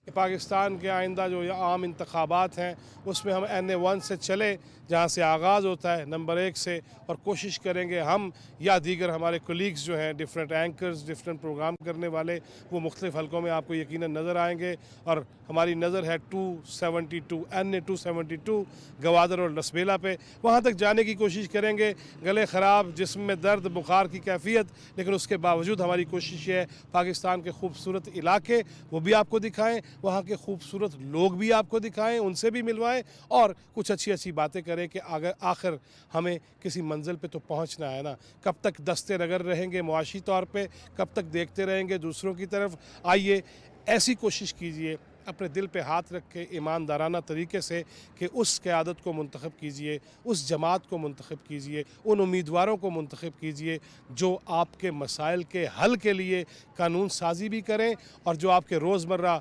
کہ پاکستان کے آئندہ جو عام انتخابات ہیں اس میں ہم NA1 سے چلے جہاں سے آغاز ہوتا ہے نمبر 1 سے، اور کوشش کریں گے ہم یا دیگر ہمارے کولیگز جو ہیں ڈیفرنٹ اینکرز، ڈیفرنٹ پروگرام کرنے والے، وہ مختلف حلقوں میں آپ کو یقیناً نظر آئیں گے، اور ہماری نظر ہے 272 NA272 گوادر اور لسبیلا پہ، وہاں تک جانے کی کوشش کریں گے۔ گلے خراب، جسم میں درد، بخار کی کیفیت، لیکن اس کے باوجود ہماری کوشش یہ ہے پاکستان کے خوبصورت علاقے وہ بھی آپ کو دکھائیں، وہاں کے خوبصورت لوگ بھی آپ کو دکھائیں، ان سے بھی ملوائیں، اور کچھ اچھی باتیں کریں کہ آخر ہمیں کسی منزل پہ تو پہنچنا ہے نا۔ کب تک دستے نگر رہیں گے معاشی طور پہ، کب تک دیکھتے رہیں گے دوسروں کی طرف؟ آئیے ایسی کوشش کیجئے، اپنے دل پہ ہاتھ رکھ کے ایماندارانہ طریقے سے کہ اس قیادت کو منتخب کیجئے، اس جماعت کو منتخب کیجئے، ان امیدواروں کو منتخب کیجئے جو آپ کے مسائل کے حل کے لیے قانون سازی بھی کریں، اور جو آپ کے روزمرہ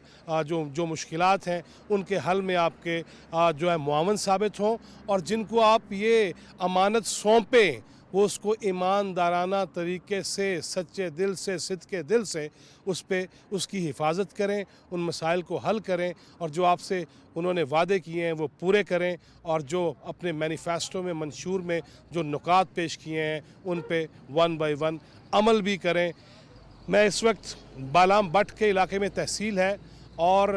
جو مشکلات ہیں ان کے حل میں آپ کے جو ہے معاون ثابت ہوں، اور جن کو آپ یہ امانت سونپیں وہ اس کو ایماندارانہ طریقے سے، سچے دل سے، صدق کے دل سے اس کی حفاظت کریں، ان مسائل کو حل کریں، اور جو آپ سے انہوں نے وعدے کیے ہیں وہ پورے کریں، اور جو اپنے مینیفیسٹو میں منشور میں جو نکات پیش کیے ہیں ان پہ 1 بائی 1 عمل بھی کریں۔ میں اس وقت بالام بٹ کے علاقے میں تحصیل ہے، اور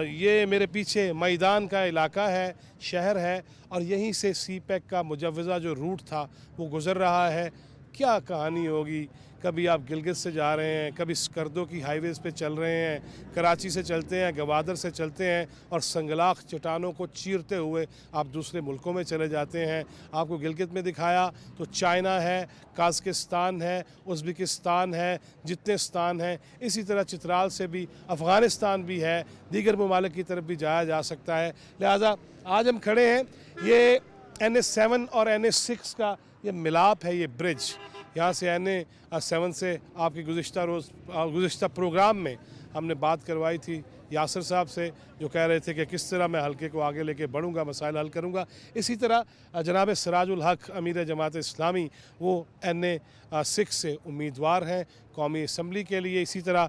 یہ میرے پیچھے میدان کا علاقہ ہے، شہر ہے، اور یہیں سے سی پیک کا مجوزہ جو روٹ تھا وہ گزر رہا ہے۔ کیا کہانی ہوگی، کبھی آپ گلگت سے جا رہے ہیں، کبھی سکردو کی ہائی ویز پہ چل رہے ہیں، کراچی سے چلتے ہیں، گوادر سے چلتے ہیں، اور سنگلاخ چٹانوں کو چیرتے ہوئے آپ دوسرے ملکوں میں چلے جاتے ہیں۔ آپ کو گلگت میں دکھایا تو چائنا ہے، قازقستان ہے، ازبکستان ہے، جتنے ستان ہیں، اسی طرح چترال سے بھی افغانستان بھی ہے، دیگر ممالک کی طرف بھی جایا جا سکتا ہے۔ لہٰذا آج ہم کھڑے ہیں، یہ NA7 اور NA6 کا یہ ملاپ ہے، یہ برج، یہاں سے NA7 سے آپ کی گزشتہ پروگرام میں ہم نے بات کروائی تھی یاسر صاحب سے، جو کہہ رہے تھے کہ کس طرح میں حلقے کو آگے لے کے بڑھوں گا، مسائل حل کروں گا۔ اسی طرح جناب سراج الحق امیر جماعت اسلامی، وہ NA6 سے امیدوار ہیں قومی اسمبلی کے لیے۔ اسی طرح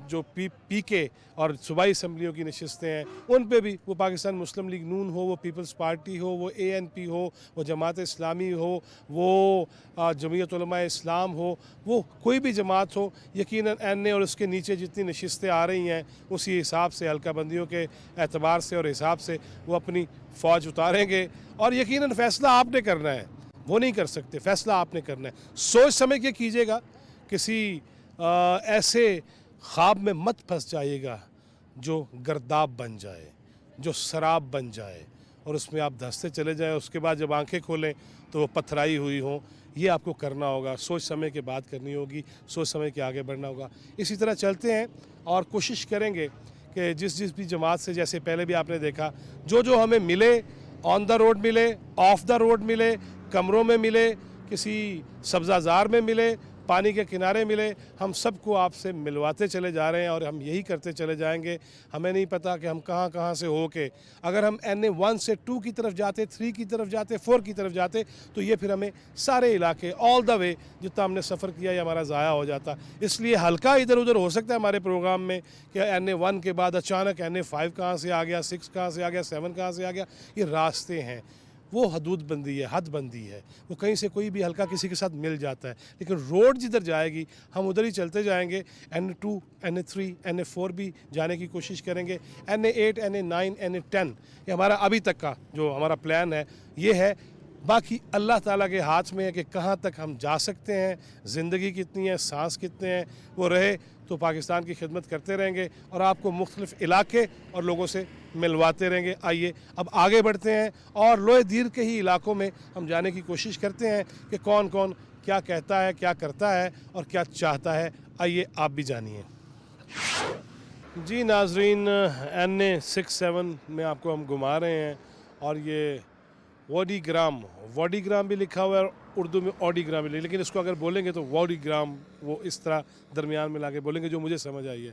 جو پی کے اور صوبائی اسمبلیوں کی نشستیں ہیں ان پہ بھی، وہ پاکستان مسلم لیگ نون ہو، وہ پیپلز پارٹی ہو، وہ ANP ہو، وہ جماعت اسلامی ہو، وہ جمعیت علماء اسلام ہو، وہ کوئی بھی جماعت ہو، یقیناً NA اور اس کے نیچے جتنی نشستیں آ رہی ہیں اسی حساب سے، حلقہ بندیوں کے اعتبار سے اور حساب سے وہ اپنی فوج اتاریں گے، اور یقیناً فیصلہ آپ نے کرنا ہے، وہ نہیں کر سکتے، فیصلہ آپ نے کرنا ہے۔ سوچ سمجھ کے کیجئے گا، کسی ایسے خواب میں مت پھنس جائیے گا جو گرداب بن جائے، جو سراب بن جائے، اور اس میں آپ دھنستے چلے جائیں، اس کے بعد جب آنکھیں کھولیں تو وہ پتھرائی ہوئی ہوں۔ یہ آپ کو کرنا ہوگا، سوچ سمجھ کے بات کرنی ہوگی، سوچ سمجھ کے آگے بڑھنا ہوگا۔ اسی طرح چلتے ہیں اور کوشش کریں گے کہ جس بھی جماعت سے، جیسے پہلے بھی آپ نے دیکھا، جو ہمیں ملے، آن دا روڈ ملے، آف دا روڈ ملے، کمروں میں ملے، کسی سبزہ زار میں ملے، پانی کے کنارے ملے، ہم سب کو آپ سے ملواتے چلے جا رہے ہیں، اور ہم یہی کرتے چلے جائیں گے۔ ہمیں نہیں پتا کہ ہم کہاں سے ہو کے، اگر ہم NA1 سے 2 کی طرف جاتے، 3 کی طرف جاتے، 4 کی طرف جاتے، تو یہ پھر ہمیں سارے علاقے آل دا وے جتنا ہم نے سفر کیا یہ ہمارا ضائع ہو جاتا۔ اس لیے ہلکا ادھر ادھر ہو سکتا ہے ہمارے پروگرام میں کہ NA1 کے بعد اچانک NA5 کہاں سے آ گیا، 6 کہاں سے آ گیا، 7 کہاں سے آ گیا۔ یہ راستے ہیں، وہ حدود بندی ہے، حد بندی ہے، وہ کہیں سے کوئی بھی حلقہ کسی کے ساتھ مل جاتا ہے، لیکن روڈ جدھر جائے گی ہم ادھر ہی چلتے جائیں گے۔ NA2 NA3 NA4 بھی جانے کی کوشش کریں گے، NA8 NA9 NA10 یہ ہمارا ابھی تک کا جو ہمارا پلان ہے یہ ہے۔ باقی اللہ تعالیٰ کے ہاتھ میں ہے کہ کہاں تک ہم جا سکتے ہیں، زندگی کتنی ہے، سانس کتنے ہیں، وہ رہے تو پاکستان کی خدمت کرتے رہیں گے، اور آپ کو مختلف علاقے اور لوگوں سے ملواتے رہیں گے۔ آئیے اب آگے بڑھتے ہیں، اور لوہے دیر کے ہی علاقوں میں ہم جانے کی کوشش کرتے ہیں کہ کون کون کیا کہتا ہے، کیا کرتا ہے، اور کیا چاہتا ہے۔ آئیے آپ بھی جانیے۔ جی ناظرین، NA67 میں آپ کو ہم گھما رہے ہیں، اور یہ واڈی گرام بھی لکھا ہوا ہے، اور اردو میں اوڈی گرام بھی، لیکن اس کو اگر بولیں گے تو واڈی گرام، وہ اس طرح درمیان میں لا کے بولیں گے جو مجھے سمجھ آئی ہے۔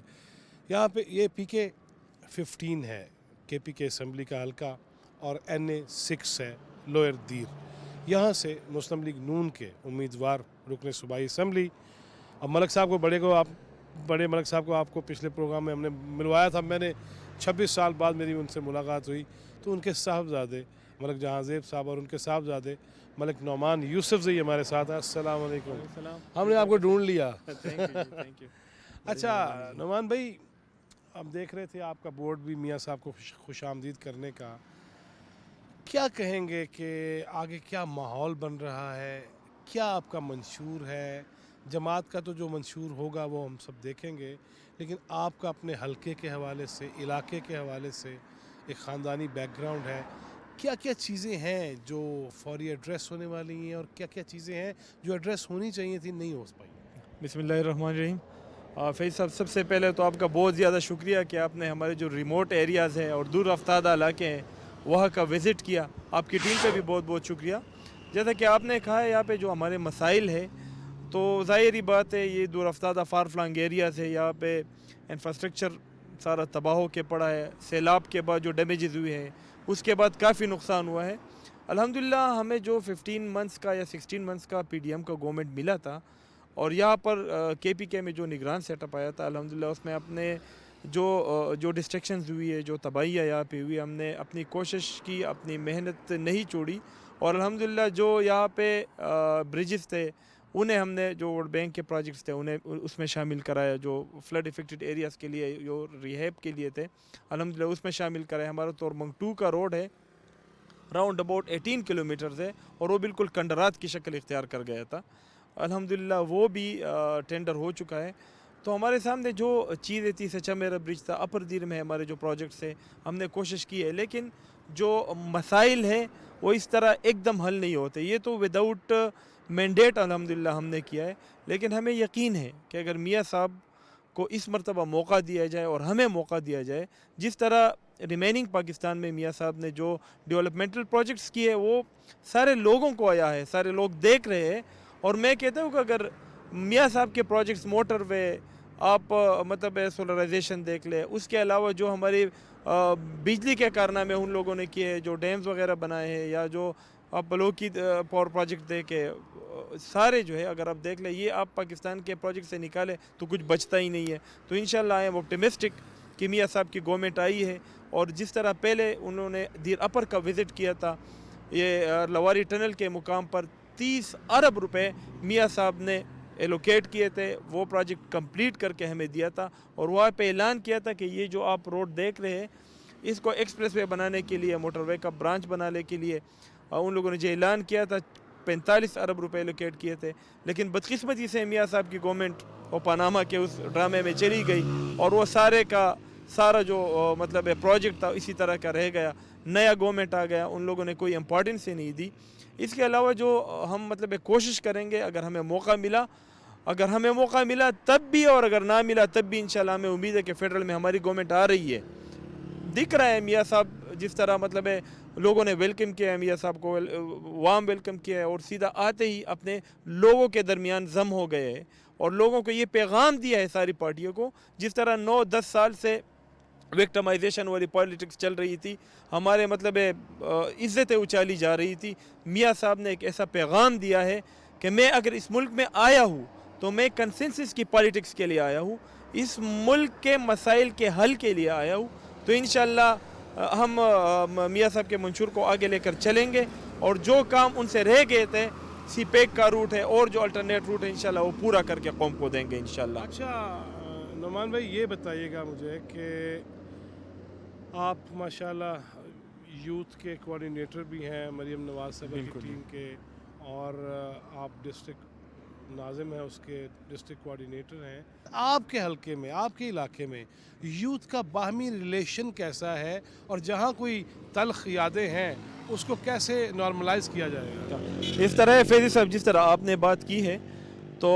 یہاں پہ یہ PK15 ہے، KPK اسمبلی کا حلقہ، اور NA6 ہے لوئر دیر۔ یہاں سے مسلم لیگ نون کے امیدوار رکن صوبائی اسمبلی، اب ملک صاحب کو بڑے کو آپ बड़े मलिक साहब को आपको पिछले प्रोग्राम में हमने मिलवाया था, मैंने 26 साल बाद मेरी उनसे मुलाकात हुई, तो उनके साहबजादे मलिक जहांज़ेब साहब और उनके साहबजादे मलिक नौमान यूसुफ जी हमारे साथ हैं। अस्सलाम वालेकुम। हमने आपको ढूंढ लिया। Thank you. अच्छा नौमान भाई, हम देख रहे थे आपका बोर्ड भी मियाँ साहब को खुश आमदीद करने का, क्या कहेंगे कि आगे क्या माहौल बन रहा है, क्या आपका मंशूर है? जमात का तो जो मंशूर होगा वो हम सब देखेंगे, लेकिन आपका अपने हलके के हवाले से, इलाके के हवाले से एक ख़ानदानी बैकग्राउंड है, क्या क्या चीज़ें हैं जो फौरी एड्रेस होने वाली हैं और क्या क्या चीज़ें हैं जो एड्रेस होनी चाहिए थी, नहीं हो पाई? बिस्मिल्लाहिर्रहमानिर्रहीम। फैज़ साहब, सबसे पहले तो आपका बहुत ज़्यादा शुक्रिया कि आपने हमारे जो रिमोट एरियाज़ हैं और दूर रफ्तार इलाके हैं वहाँ का विज़िट किया। आपकी टीम पे भी बहुत बहुत शुक्रिया। जैसा कि आपने कहा है, यहाँ पे जो हमारे मसाइल है, तो ज़ाहिरी बात है ये दूर रफ्तार फार फ्लंग एरियाज़ है, यहाँ पे इंफ्रास्ट्रक्चर सारा तबाह होके पड़ा है। सैलाब के बाद जो डैमेजेस हुए हैं उसके बाद काफ़ी नुकसान हुआ है। अल्हम्दुलिल्लाह हमें जो 15 मंथ्स का या 16 मंथ्स का पीडीएम का गवर्नमेंट मिला था, और यहाँ पर केपीके में जो निगरान सेटअप आया था, अल्हम्दुलिल्लाह उसमें अपने जो डिस्ट्रक्शंस हुई है, जो तबाहियाँ यहाँ पे हुई, हमने अपनी कोशिश की, अपनी मेहनत नहीं छोड़ी, और अल्हम्दुलिल्लाह जो यहाँ पे ब्रिजेस थे उन्हें हमने, जो वर्ल्ड बैंक के प्रोजेक्ट्स थे उन्हें उसमें शामिल कराया, जो फ्लड इफेक्टेड एरियाज़ के लिए जो रिहैब के लिए थे अल्हम्दुलिल्लाह उसमें शामिल कराया। हमारा तोरमंग 2 का रोड है, राउंड अबाउट 18 किलोमीटर्स है, और वो बिल्कुल कंडरात की शक्ल इख्तियार कर गया था। अल्हम्दुलिल्लाह वो भी टेंडर हो चुका है। तो हमारे सामने जो चीज़ें थी, सच्चा मेरा ब्रिज था, अपर दीर में हमारे जो प्रोजेक्ट्स है हमने कोशिश की है, लेकिन जो मसाइल है वो इस तरह एकदम हल नहीं होते। ये तो विदाउट मैंडेट अल्हम्दुलिल्लाह हमने किया है, लेकिन हमें यकीन है कि अगर मियाँ साहब को इस मरतबा मौका दिया जाए और हमें मौका दिया जाए, जिस तरह रिमेनिंग पाकिस्तान में मियाँ साहब ने जो डेवलपमेंटल प्रोजेक्ट्स किए वो सारे लोगों को आया है, सारे लोग देख रहे हैं। और मैं कहता हूँ कि अगर मियाँ साहब के प्रोजेक्ट्स, मोटर वे, आप मतलब सोलराइजेशन देख ले, उसके अलावा जो हमारी बिजली के कारनामे उन लोगों ने किए हैं, जो डैम्स वगैरह बनाए हैं, या जो आप बलोच की पावर प्रोजेक्ट देखे, सारे जो है अगर आप देख ले, ये आप पाकिस्तान के प्रोजेक्ट से निकाले तो कुछ बचता ही नहीं है। तो इंशाल्लाह आई एम ऑप्टिमिस्टिक कि मियाँ साहब की गवर्नमेंट आई है, और जिस तरह पहले उन्होंने दीर अपर का विज़िट किया था, ये लवारी टनल के मुकाम पर 30 अरब रुपए मियाँ साहब ने एलोकेट किए थे, वो प्रोजेक्ट कंप्लीट करके हमें दिया था, और वहाँ पे ऐलान किया था कि ये जो आप रोड देख रहे हैं इसको एक्सप्रेसवे बनाने के लिए, मोटरवे का ब्रांच बनाने के लिए उन लोगों ने जो ऐलान किया था 45 अरब रुपए एलोकेट किए थे। लेकिन बदकिस्मती से मियाँ साहब की गवर्नमेंट और पनामा के उस ड्रामे में चली गई, और वो सारे का सारा जो मतलब प्रोजेक्ट था इसी तरह का रह गया। नया गवर्नमेंट आ गया, उन लोगों ने कोई इम्पोर्टेंस ही नहीं दी। इसके अलावा जो हम मतलब कोशिश करेंगे, अगर हमें मौका मिला तब भी, और अगर ना मिला तब भी, इंशाल्लाह हमें उम्मीद है कि फेडरल में हमारी गवर्नमेंट आ रही है। दिख रहा है मियाँ साहब जिस तरह मतलब लोगों ने वेलकम किया है, मियाँ साहब को वार्म वेलकम किया है, और सीधा आते ही अपने लोगों के दरमियान जम हो गए हैं, और लोगों को ये पैगाम दिया है सारी पार्टियों को। जिस तरह 9-10 साल से विक्टिमाइजेशन वाली पॉलिटिक्स चल रही थी, हमारे मतलब इज़्ज़तें उछाली जा रही थी, मियाँ साहब ने एक ऐसा पैगाम दिया है कि मैं अगर इस मुल्क में आया हूँ तो मैं कंसेंसस की पॉलिटिक्स के लिए आया हूँ, इस मुल्क के मसाइल के हल के लिए आया हूँ। तो इंशाल्लाह हम मियाँ साहब के मंशूर को आगे लेकर चलेंगे, और जो काम उनसे रह गए थे, सीपेक का रूट है और जो अल्टरनेट रूट है, इंशाल्लाह वो पूरा करके कौम को देंगे इंशाल्लाह। अच्छा नौमान भाई, ये बताइएगा मुझे कि आप माशाल्लाह यूथ के कोऑर्डिनेटर भी हैं मरीम नवाज साहब की टीम के, और आप डिस्ट्रिक्ट नाज़िम हैं, उसके डिस्ट्रिक्ट कोऑर्डिनेटर हैं। आपके हलके में, आपके इलाके में यूथ का बाहमी रिलेशन कैसा है, और जहाँ कोई तल्ख यादें हैं उसको कैसे नॉर्मलाइज किया जाएगा? इस तरह है फैज़ी साहब, जिस तरह आपने बात की है, तो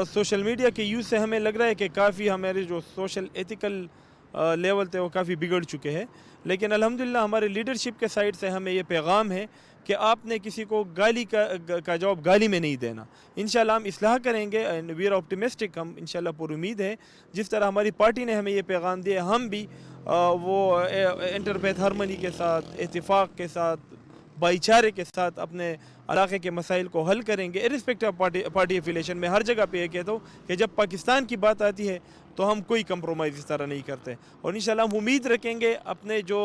सोशल मीडिया के यूज़ से हमें लग रहा है कि काफ़ी हमारे जो सोशल एथिकल लेवल थे वो काफ़ी बिगड़ चुके हैं। लेकिन अल्हम्दुलिल्लाह हमारे लीडरशिप के साइड से हमें ये पैगाम है कि आपने किसी को गाली का जवाब गाली में नहीं देना। इंशाल्लाह हम इस्लाह करेंगे, एंड वी आर ऑप्टिमिस्टिक, हम इंशाल्लाह पूरी उम्मीद है जिस तरह हमारी पार्टी ने हमें ये पैगाम दिया, हम भी वो इंटरफेथ हारमनी के साथ, इत्तेफाक के साथ, भाईचारे के साथ अपने इलाके के मसाइल को हल करेंगे, इरिस्पेक्टिव ऑफ पार्टी एफिलेशन। में हर जगह पे ये कहता हूँ कि जब पाकिस्तान की बात आती है تو ہم کوئی کمپرومائز اس طرح نہیں کرتے. اور انشاءاللہ ہم امید رکھیں گے اپنے جو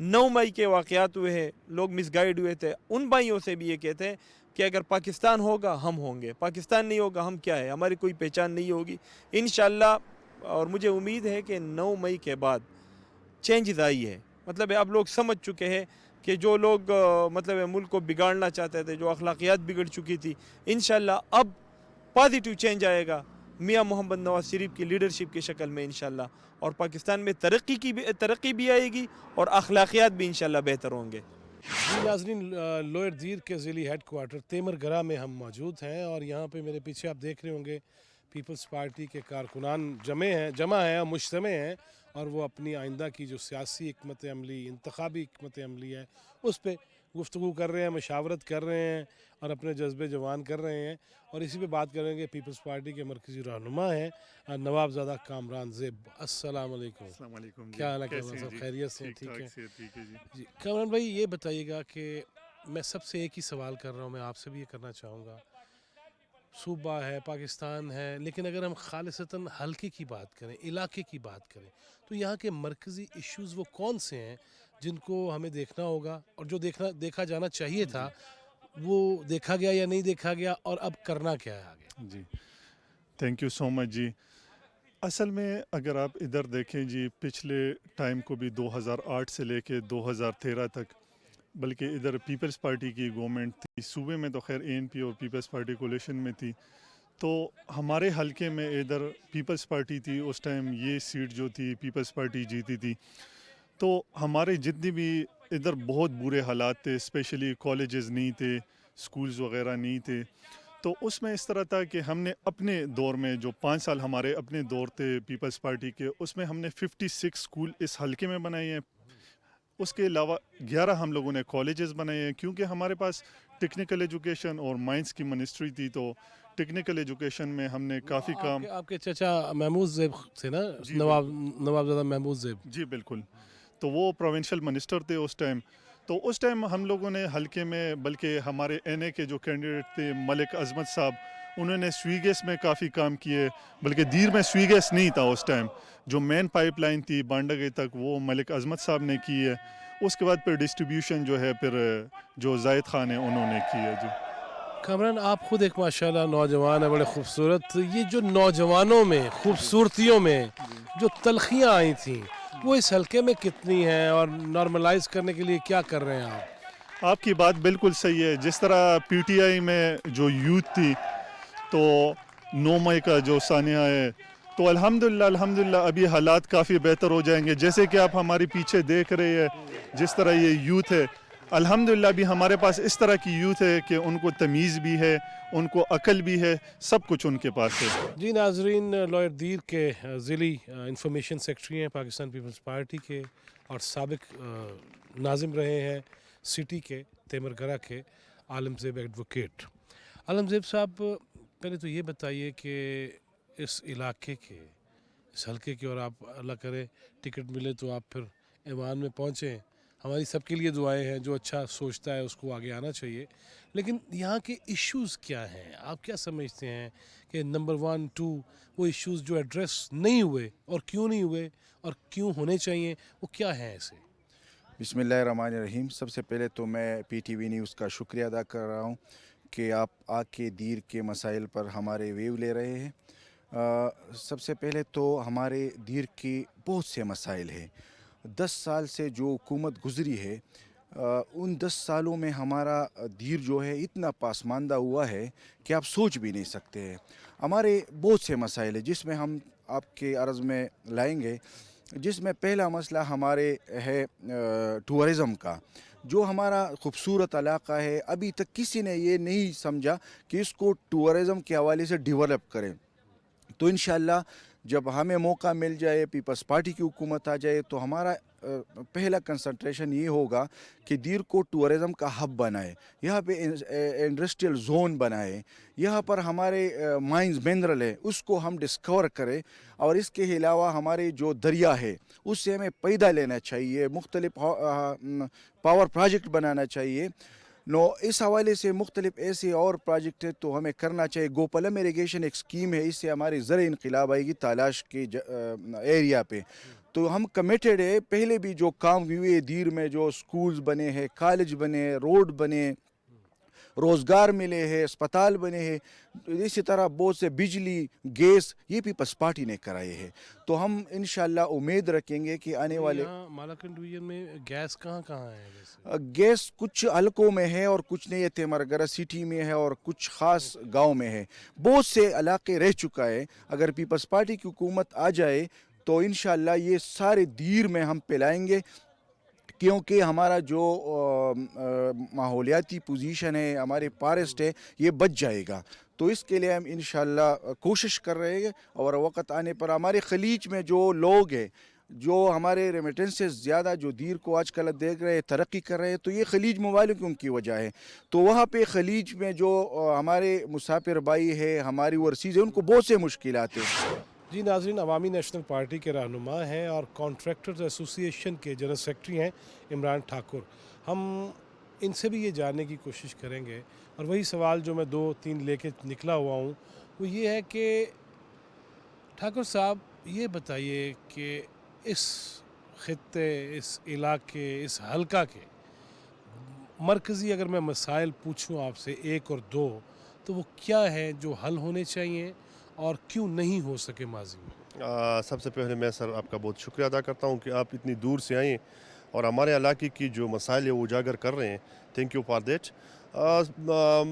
9 مئی کے واقعات ہوئے ہیں, لوگ مس گائیڈ ہوئے تھے, ان بھائیوں سے بھی یہ کہتے ہیں کہ اگر پاکستان ہوگا ہم ہوں گے, پاکستان نہیں ہوگا ہم کیا ہے, ہماری کوئی پہچان نہیں ہوگی انشاءاللہ. اور مجھے امید ہے کہ 9 مئی کے بعد چینجز آئی ہے, مطلب اب لوگ سمجھ چکے ہیں کہ جو لوگ مطلب ملک کو بگاڑنا چاہتے تھے, جو اخلاقیات بگڑ چکی تھی, انشاءاللہ اب پازیٹیو چینج آئے گا میاں محمد نواز شریف کی لیڈرشپ کی شکل میں انشاءاللہ. اور پاکستان میں ترقی بھی آئے گی اور اخلاقیات بھی انشاءاللہ بہتر ہوں گے. جی ناظرین, لوئر دیر کے ضلعی ہیڈ کوارٹر تیمر گرہ میں ہم موجود ہیں, اور یہاں پہ میرے پیچھے آپ دیکھ رہے ہوں گے پیپلز پارٹی کے کارکنان جمع ہیں اور مجتمع ہیں, اور وہ اپنی آئندہ کی جو سیاسی حکمت عملی, انتخابی حکمت عملی ہے, اس پہ گفتگو کر رہے ہیں, مشاورت کر رہے ہیں اور اپنے جذبے جوان کر رہے ہیں. اور اسی پہ بات کریں گے پیپلز پارٹی کے مرکزی رہنما ہیں نواب زادہ کامران زیب. السلام علیکم. السلام علیکم. کیا حال ہے کامران صاحب, خیریت سے؟ ٹھیک ہے جی. کامران بھائی یہ بتائیے گا کہ میں سب سے ایک ہی سوال کر رہا ہوں, میں آپ سے بھی یہ کرنا چاہوں گا. صوبہ ہے, پاکستان ہے, لیکن اگر ہم خالصتاً حلقے کی بات کریں, علاقے کی بات کریں, تو یہاں کے مرکزی ایشوز وہ کون سے ہیں جن کو ہمیں دیکھنا ہوگا, اور جو دیکھا جانا چاہیے تھا وہ دیکھا گیا یا نہیں دیکھا گیا, اور اب کرنا کیا ہے آگے؟ جی تھینک یو سو مچ. جی اصل میں اگر آپ ادھر دیکھیں جی, پچھلے ٹائم کو بھی 2008 سے لے کے 2013 تک, بلکہ ادھر پیپلز پارٹی کی گورنمنٹ تھی, صوبے میں تو خیر ANP اور پیپلز پارٹی کولیشن میں تھی, تو ہمارے حلقے میں ادھر پیپلز پارٹی تھی. اس ٹائم یہ سیٹ جو تھی پیپلز پارٹی جیتی تھی, تو ہمارے جتنی بھی ادھر بہت برے حالات تھے, اسپیشلی کالجز نہیں تھے, سکولز وغیرہ نہیں تھے. تو اس میں اس طرح تھا کہ ہم نے اپنے دور میں جو 5 سال ہمارے اپنے دور تھے پیپلز پارٹی کے, اس میں ہم نے 56 سکول اس حلقے میں بنائے ہیں. اس کے علاوہ 11 ہم لوگوں نے کالجز بنائے ہیں, کیونکہ ہمارے پاس ٹیکنیکل ایجوکیشن اور مائنس کی منسٹری تھی, تو ٹیکنیکل ایجوکیشن میں ہم نے کافی کام. آپ کے چچا محمود زیب تھے نا, نواب زادہ محمود زیب؟ جی بالکل, تو وہ پروونشل منسٹر تھے اس ٹائم. تو اس ٹائم ہم لوگوں نے حلقے میں, بلکہ ہمارے NA کے جو کینڈیڈیٹ تھے ملک عظمت صاحب, انہوں نے سویگیس میں کافی کام کیے, بلکہ دیر میں سویگیس نہیں تھا اس ٹائم, جو مین پائپ لائن تھی بانڈگے تک وہ ملک عظمت صاحب نے کی ہے. اس کے بعد پھر ڈسٹریبیوشن جو ہے پھر جو زاہد خان ہیں انہوں نے کی ہے. جی کامران, آپ خود ایک ماشاءاللہ نوجوان ہے, بڑے خوبصورت. یہ جو نوجوانوں میں خوبصورتیوں میں جو تلخیاں آئی تھیں وہ اس حلقے میں کتنی ہیں, اور نارملائز کرنے کے لیے کیا کر رہے ہیں آپ؟ آپ کی بات بالکل صحیح ہے. جس طرح PTI میں جو یوتھ تھی, تو 9 مئی کا جو سانحہ ہے, تو الحمدللہ ابھی حالات کافی بہتر ہو جائیں گے. جیسے کہ آپ ہمارے پیچھے دیکھ رہے ہیں جس طرح یہ یوتھ ہے, الحمدللہ ابھی ہمارے پاس اس طرح کی یوتھ ہے کہ ان کو تمیز بھی ہے, ان کو عقل بھی ہے, سب کچھ ان کے پاس ہے. جی ناظرین, لوئر دیر کے ضلعی انفارمیشن سیکرٹری ہیں پاکستان پیپلز پارٹی کے, اور سابق ناظم رہے ہیں سٹی کے تیمر گرہ کے, عالم زیب ایڈوکیٹ. عالم زیب صاحب, پہلے تو یہ بتائیے کہ اس علاقے کے, اس حلقے کے, اور آپ اللہ کرے ٹکٹ ملے تو آپ پھر ایوان میں پہنچیں, ہماری سب کے لیے دعائیں ہیں, جو اچھا سوچتا ہے اس کو آگے آنا چاہیے. لیکن یہاں کے ایشوز کیا ہیں, آپ کیا سمجھتے ہیں کہ نمبر 1 2 وہ ایشوز جو ایڈریس نہیں ہوئے, اور کیوں نہیں ہوئے, اور کیوں ہونے چاہیے, وہ کیا ہیں ایسے؟ بسم اللہ الرحمن الرحیم. سب سے پہلے تو میں PTV نیوز کا شکریہ ادا کر رہا ہوں کہ آپ آ کے دیر کے مسائل پر ہمارے ویو لے رہے ہیں. سب سے پہلے تو ہمارے دیر کے بہت سے مسائل ہیں. 10 سال سے جو حکومت گزری ہے, ان 10 سالوں میں ہمارا دیر جو ہے اتنا پاسماندہ ہوا ہے کہ آپ سوچ بھی نہیں سکتے ہیں. ہمارے بہت سے مسائل ہیں جس میں ہم آپ کے عرض میں لائیں گے. جس میں پہلا مسئلہ ہمارے ہے ٹورزم کا, جو ہمارا خوبصورت علاقہ ہے, ابھی تک کسی نے یہ نہیں سمجھا کہ اس کو ٹورزم کے حوالے سے ڈیولپ کریں. تو انشاءاللہ جب ہمیں موقع مل جائے, پیپلز پارٹی کی حکومت آ جائے, تو ہمارا پہلا کنسنٹریشن یہ ہوگا کہ دیر کو ٹورزم کا ہب بنائے, یہاں پہ انڈسٹریل زون بنائے, یہاں پر ہمارے مائنز منرل ہے اس کو ہم ڈسکور کریں, اور اس کے علاوہ ہمارے جو دریا ہے اس سے ہمیں پیدا لینا چاہیے, مختلف پاور پروجیکٹ بنانا چاہیے. इस हवाले से मुख्तलिफ ऐसे और प्रोजेक्ट है तो हमें करना चाहिए। गोपलम इरीगेशन एक स्कीम है, इससे हमारे ज़र इनकलाब आएगी तालाश के एरिया पे। तो हम कमिटेड है, पहले भी जो काम हुए दीर में, जो स्कूल्स बने हैं, कॉलेज बने हैं, रोड बने, रोज़गार मिले हैं, अस्पताल बने हैं, इसी तरह बहुत से बिजली, गैस, ये पीपल्स पार्टी ने कराए हैं। तो हम इंशाल्लाह उम्मीद रखेंगे कि आने वाले यहाँ मालाकंड डिवीजन में गैस कहाँ कहाँ है वैसे? गैस कुछ हलकों में है और कुछ नहीं, तेमरगरा सिटी में है और कुछ ख़ास गांव में है, बहुत से इलाके रह चुका है। अगर पीपल्स पार्टी की हुकूमत आ जाए तो इंशाल्लाह ये सारे दीर में हम पिलाएंगे, क्योंकि हमारा जो माहौलियाती पोजीशन है, हमारे फॉरेस्ट है, ये बच जाएगा। तो इसके लिए हम इंशाल्लाह कोशिश कर रहे हैं, और वक्त आने पर हमारे खलीज में जो लोग हैं, जो हमारे रेमिटेंसेस ज़्यादा जो दीर को आजकल देख रहे हैं, तरक्की कर रहे हैं, तो ये खलीज ममालिक उनकी वजह है। तो वहाँ पे खलीज में जो हमारे मुसाफिर भाई है, हमारी ओवरसीज़ है, उनको बहुत से मुश्किलात हैं। जी नाज़रीन, अवामी नेशनल पार्टी के रहनुमा हैं और कॉन्ट्रैक्टर्स एसोसिएशन के जनरल सेक्रेटरी हैं इमरान ठाकुर। हम इनसे भी ये जानने की कोशिश करेंगे, और वही सवाल जो मैं 2-3 लेके निकला हुआ हूँ वो ये है कि ठाकुर साहब ये बताइए कि इस खित्ते, इस इलाके, इस हलका के मरकज़ी अगर मैं मसाइल पूछूं आपसे 1 और 2, तो वो क्या है जो हल होने चाहिए और क्यों नहीं हो सके माजी में? सबसे पहले मैं सर आपका बहुत शुक्रिया अदा करता हूँ कि आप इतनी दूर से आए और हमारे इलाके की जो मसाइल है वो उजागर कर रहे हैं। Thank you for that.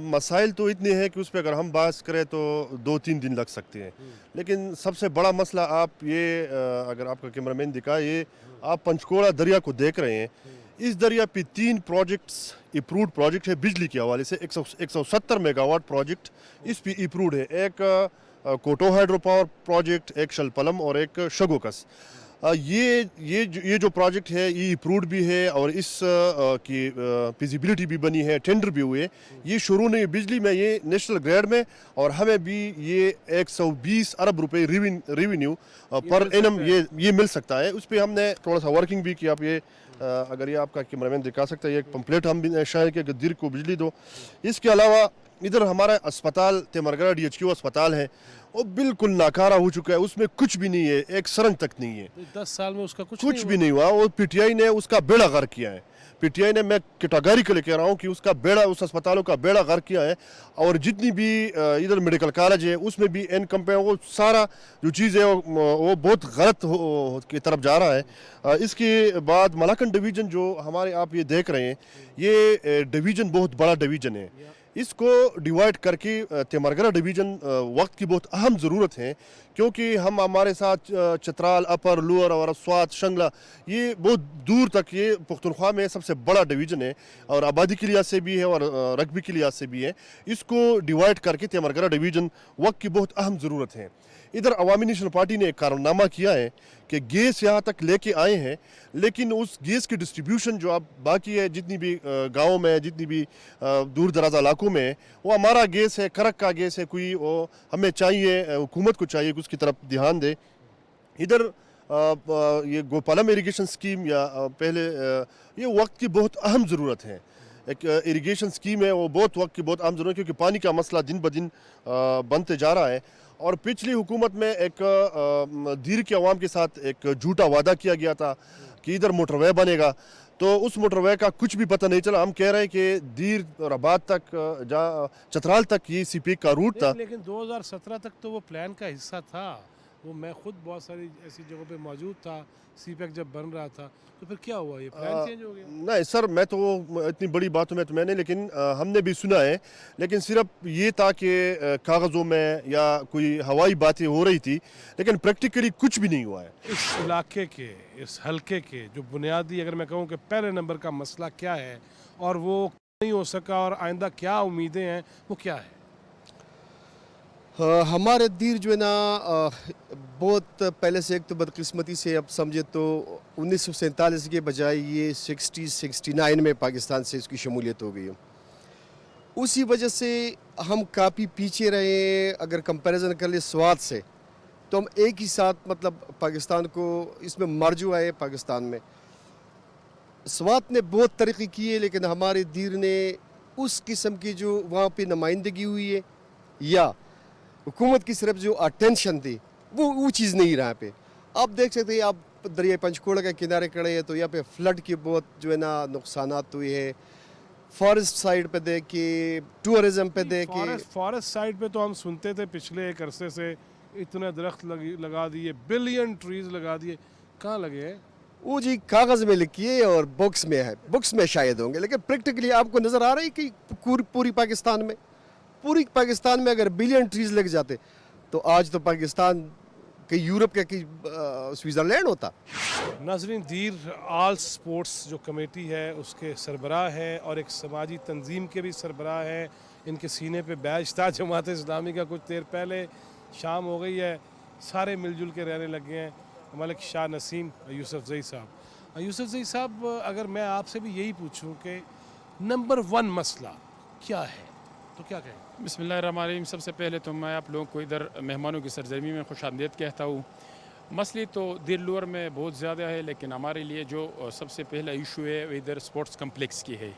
मसाइल तो इतने हैं कि उस पर अगर हम बात करें तो 2-3 दिन लग सकते हैं, लेकिन सबसे बड़ा मसला आप ये अगर आपका कैमरामैन दिखाए, ये आप पंचकोड़ा दरिया को देख रहे हैं। इस दरिया पे 3 प्रोजेक्ट्स अप्रूव्ड प्रोजेक्ट है बिजली के हवाले से। 170 मेगावाट प्रोजेक्ट इस पे अप्रूव्ड है। एक कोटो हाइड्रो पावर प्रोजेक्ट, एक शलपलम और एक शगोकस। ये जो प्रोजेक्ट है ये अप्रूव्ड भी है और इस की फिजिबिलिटी भी बनी है, टेंडर भी हुए। ये शुरू नहीं बिजली में, ये नेशनल ग्रेड में, और हमें भी ये 120 अरब रुपए रेवेन्यू पर एनम ये मिल सकता है। उस पर हमने थोड़ा सा वर्किंग भी किया। आप ये अगर ये आपका कैमरामैन दिखा सकता है, ये पंपलेट हम भी शायद कि दीर को बिजली दो। इसके अलावा इधर हमारा अस्पताल तेमरगरा DHQ अस्पताल है, वो बिल्कुल नाकारा हो चुका है, उसमें कुछ भी नहीं है, एक सरंग तक नहीं है। 10 साल में उसका कुछ भी नहीं हुआ। और PTI ने उसका बेड़ा गर्क किया है। PTI ने, मैं कैटेगरिकली कह रहा हूँ कि उसका बेड़ा, उस अस्पतालों का बेड़ा गर्क किया है। और जितनी भी इधर मेडिकल कॉलेज है उसमें भी इन कंपेयर वो सारा जो चीज़ है वो बहुत गलत की तरफ जा रहा है। इसके बाद मालाकंड डिवीज़न जो हमारे आप ये देख रहे हैं, ये डिवीज़न बहुत बड़ा डिवीज़न है। इसको डिवाइड करके तेमरगरा डिवीज़न वक्त की बहुत अहम ज़रूरत है, क्योंकि हम हमारे साथ चित्राल, अपर, लोअर और स्वात, शंगला, ये बहुत दूर तक ये पुख्तनख्वा में सबसे बड़ा डिवीज़न है और आबादी के लिहाज से भी है और रकबे के लिहाज से भी है। इसको डिवाइड करके तेमरगरा डिवीज़न वक्त की बहुत अहम ज़रूरत है। इधर अवामी नेशनल पार्टी ने एक कारनामा किया है कि गैस यहाँ तक लेके आए हैं, लेकिन उस गैस की डिस्ट्रीब्यूशन जो अब बाकी है, जितनी भी गाँव में, जितनी भी दूर दराज इलाकों में है, वो हमारा गैस है, करक का गैस है, कोई वो हमें चाहिए, हुकूमत को चाहिए कि उसकी तरफ ध्यान दे। इधर ये गोपालम इरीगेशन स्कीम या पहले ये वक्त की बहुत अहम ज़रूरत है। एक इरीगेशन स्कीम है, वो बहुत वक्त की बहुत अहम ज़रूरत है, क्योंकि पानी का मसला दिन ब दिन बनते जा रहा है। और पिछली हुकूमत में एक दीर के अवाम के साथ एक झूठा वादा किया गया था कि इधर मोटरवे बनेगा, तो उस मोटरवे का कुछ भी पता नहीं चला। हम कह रहे हैं कि दीर और आबाद तक, चतराल तक ये CPEC का रूट था। लेकिन 2017 तक तो वो प्लान का हिस्सा था। वो मैं खुद बहुत सारी ऐसी जगहों पे मौजूद था, CPEC जब बन रहा था। तो फिर क्या हुआ, ये प्लान चेंज हो गया? नहीं सर, मैं तो इतनी बड़ी बातों में तो मैंने, लेकिन हमने भी सुना है, लेकिन सिर्फ ये था कि कागज़ों में या कोई हवाई बातें हो रही थी, लेकिन प्रैक्टिकली कुछ भी नहीं हुआ है। इस इलाके के, इस हलके के जो बुनियादी, अगर मैं कहूँ कि पहले नंबर का मसला क्या है और वो नहीं हो सका और आइंदा क्या उम्मीदें हैं, वो क्या है? हमारे दीर जो है ना बहुत पहले से, एक तो बदकिस्मती से अब समझे तो 1947 के बजाय ये 69 में पाकिस्तान से इसकी शमूलियत हो गई है। उसी वजह से हम काफ़ी पीछे रहे। अगर कंपैरिजन कर ले स्वात से, तो हम एक ही साथ मतलब पाकिस्तान को इसमें मर्ज हुआ है। पाकिस्तान में स्वात ने बहुत तरक्की की है, लेकिन हमारे दीर ने उस किस्म की जो वहाँ पे नुमाइंदगी हुई है या हुकूमत की सिर्फ जो अटेंशन थी वो चीज़ नहीं रहा पे। आप देख सकते हैं, आप दरिया पंचकुला के किनारे खड़े हैं तो यहाँ पे फ्लड के बहुत जो है ना नुकसानात हुए हैं। फॉरेस्ट साइड पे देखिए, टूरिज्म पे देखिए, फॉरेस्ट साइड पे तो हम सुनते थे पिछले एक अरसे से इतने दरख्त लगा दिए, बिलियन ट्रीज लगा दिए, कहाँ लगे हैं? वो जी कागज़ में लिखिए और बुक्स में है, बुक्स में शायद होंगे, लेकिन प्रैक्टिकली आपको नज़र आ रहा है कि पूरी पाकिस्तान में अगर बिलियन ट्रीज लग जाते तो आज तो पाकिस्तान कि यूरोप का कि स्विट्ज़रलैंड होता। नाज़रीन, दीर आल स्पोर्ट्स जो कमेटी है उसके सरबराह हैं और एक समाजी तंजीम के भी सरबराह हैं। इनके सीने पे बैज था जमात इस्लामी का। कुछ देर पहले शाम हो गई है, सारे मिलजुल के रहने लगे हैं। मलिक शाह नसीम, यूसुफ जई साहब। यूसुफ जई साहब, अगर मैं आपसे भी यही पूछूं कि नंबर 1 मसला क्या है तो क्या कहें? बिस्मिल्लाहिर्रहमानिर्रहीम। सबसे पहले तो मैं आप लोगों को इधर मेहमानों की सरजमी में खुशामदीद कहता हूँ। मसले तो दिर लोअर में बहुत ज़्यादा है, लेकिन हमारे लिए जो सबसे पहला इशू है वो इधर स्पोर्ट्स कम्प्लेक्स की है।